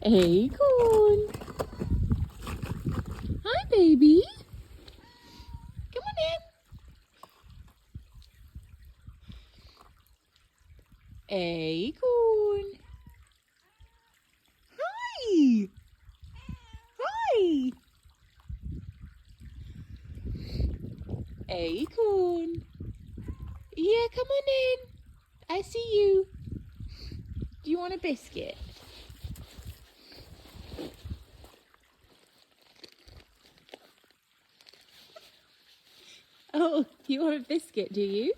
Acorn. Hi, baby. Come on in. Acorn. Hi. Hi. Acorn. Yeah, come on in. I see you. Do you want a biscuit? Oh, you want a biscuit, do you?